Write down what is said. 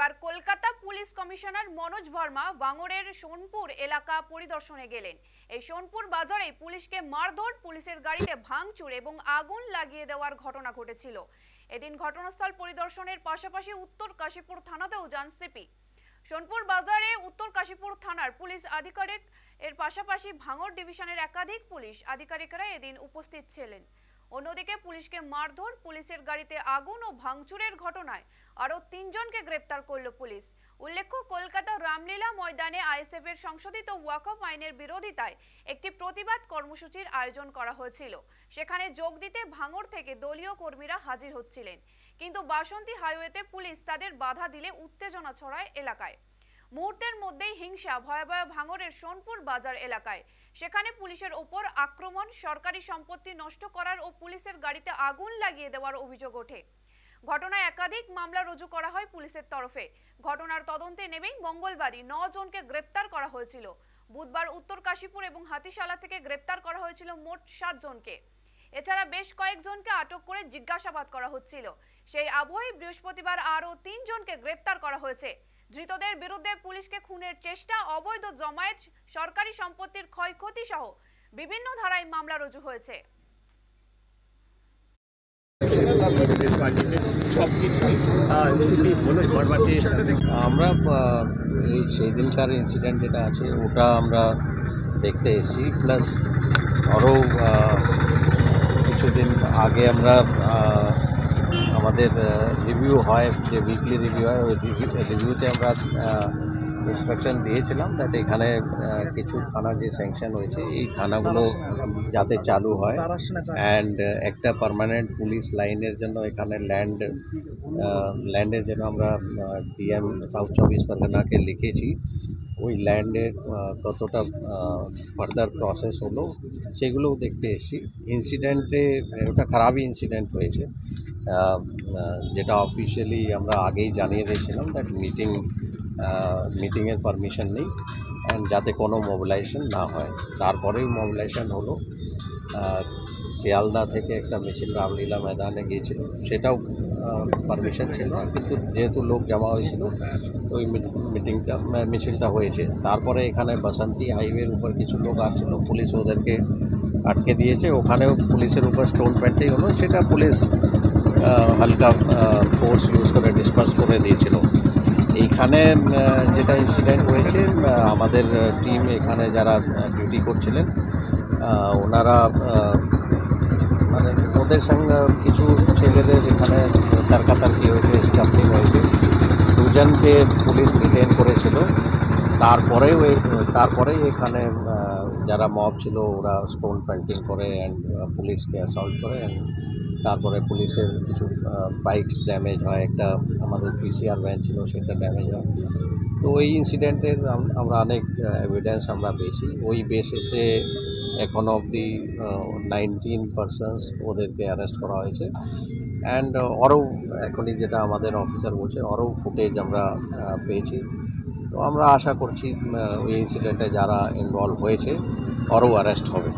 এবার Kolkata police commissioner Manoj Verma ভাঙড়ের সোনপুর এলাকা পরিদর্শনে গেলেন। এই সোনপুর বাজারে পুলিশকে মারধর, পুলিশের গাড়িতে ভাঙচুর এবং আগুন লাগিয়ে দেওয়ার ঘটনা ঘটেছিল। এদিন ঘটনাস্থল পরিদর্শনের পাশাপাশি উত্তর কাশীপুর থানাতেও যান সিপি। সোনপুর বাজারে উত্তর কাশীপুর থানার পুলিশ আধিকারিক এর পাশাপাশি ভাঙড় ডিভিশনের একাধিক পুলিশ আধিকারিকরা এদিন উপস্থিত ছিলেন। অন্যদিকে পুলিশকে মারধর, পুলিশের গাড়িতে আগুন ও ভাঙচুরের ঘটনায় আরো 3 জনকে গ্রেপ্তার করল পুলিশ। উল্লেখ্য, কলকাতা রামলীলা ময়দানে আইএসএফ এর সংশোধিত ওয়াকফ আইনের বিরোধিতায় একটি প্রতিবাদ কর্মসূচির আয়োজন করা হয়েছিল। সেখানে যোগ দিতে ভাঙড় থেকে দলীয় কর্মীরা হাজির হচ্ছিলেন, কিন্তু বাসন্তী হাইওয়েতে পুলিশ তাদের বাধা দিলে উত্তেজনা ছড়ায় এলাকায়। মুহূর্তের মধ্যেই হিংসা ভয়াবহ ভাঙড়ের সোনপুর বাজার এলাকায়। সেখানে পুলিশের ওপর আক্রমণ, সরকারি সম্পত্তি নষ্ট করার ও পুলিশের গাড়িতে আগুন লাগিয়ে দেওয়ার অভিযোগ ওঠে। ঘটনায় একাধিক মামলা রুজু করা হয় পুলিশের তরফে। ঘটনার তদন্তে নেমেই মঙ্গলবারই 9 জনকে গ্রেপ্তার করা হয়েছিল। বুধবার উত্তর কাশীপুর এবং হাতিশালা থেকে গ্রেপ্তার করা হয়েছিল মোট 7 জনকে। এছাড়া বেশ কয়েকজনকে আটক করে জিজ্ঞাসাবাদ করা হচ্ছিল। সেই আবহে বৃহস্পতিবার আরও 3 জনকে গ্রেপ্তার করা হয়েছে। ধৃতদের বিরুদ্ধে পুলিশকে খুনের চেষ্টা, অবৈধ জমায়েত, সরকারি সম্পত্তির ক্ষয়ক্ষতি সহ বিভিন্ন ধারায় মামলা রুজু হয়েছে। আমরা এই সেই দিনকার ইনসিডেন্ট যেটা আছে ওটা আমরা দেখতে এসেছি, প্লাস আরও কিছুদিন আগে আমরা আমাদের রিভিউ হয়, যে উইকলি রিভিউ হয়, ওই রিভিউতে আমরা ইন্সট্রাকশন দিয়েছিলাম দ্যাট এখানে কিছু থানা যে স্যাংশন হয়েছে এই থানাগুলো যাতে চালু হয়, অ্যান্ড একটা পার্মানেন্ট পুলিশ লাইনের জন্য এখানে ল্যান্ডের জন্য আমরা ডিএম সাউথ 24 পরগনাকে লিখেছি। ওই ল্যান্ডের কতটা ফার্দার প্রসেস হলো সেগুলোও দেখতে এসেছি। ইনসিডেন্টে ওটা খারাপই ইনসিডেন্ট হয়েছে, যেটা অফিসিয়ালি আমরা আগেই জানিয়ে দিয়েছিলাম দ্যাট মিটিংয়ের পারমিশন নেই অ্যান্ড যাতে কোনো মোবিলাইজেশন না হয়। তারপরেই মোবিলাইজেশন হলো। শিয়ালদা থেকে একটা মিছিল রামলীলা ময়দানে গিয়েছিল, সেটাও পারমিশন ছিল, কিন্তু যেহেতু লোক জমা হয়েছিল ওই মিছিলটা হয়েছে। তারপরে এখানে বাসন্তী হাইওয়ের উপর কিছু লোক আসছিল, পুলিশ ওদেরকে আটকে দিয়েছে। ওখানেও পুলিশের উপর স্টোন প্যান্টেই হলো, সেটা পুলিশ হালকা ফোর্স ইউজ করে ডিসপার্স করে দিয়েছিল। এইখানে যেটা ইনসিডেন্ট হয়েছে, আমাদের টিম এখানে যারা ডিউটি করছিলেন ওনারা মানে ওদের সঙ্গে কিছু ছেলেদের এখানে তর্কাতর্কি হয়েছে, স্টাফিং হয়েছে। 2 জনকে পুলিশ ডিটেইন করেছিল। তারপরেই এখানে যারা মব ছিল ওরা স্টোন পেন্টিং করে অ্যান্ড পুলিশকে অ্যাসল্ট করে, অ্যান্ড তারপরে পুলিশের কিছু বাইকস ড্যামেজ হয়, একটা আমাদের পিসিআর ভ্যান ছিল সেটা ড্যামেজ হয়। তো ওই ইনসিডেন্টের আমরা অনেক এভিডেন্স আমরা পেয়েছি। ওই বেসিসে এখনও অবধি 19 পারসনস ওদেরকে অ্যারেস্ট করা হয়েছে, অ্যান্ড আরও এখনই যেটা আমাদের অফিসার বলছে আরও ফুটেজ আমরা পেয়েছি। তো আমরা আশা করছি ওই ইনসিডেন্টে যারা ইনভলভ হয়েছে আরও অ্যারেস্ট হবে।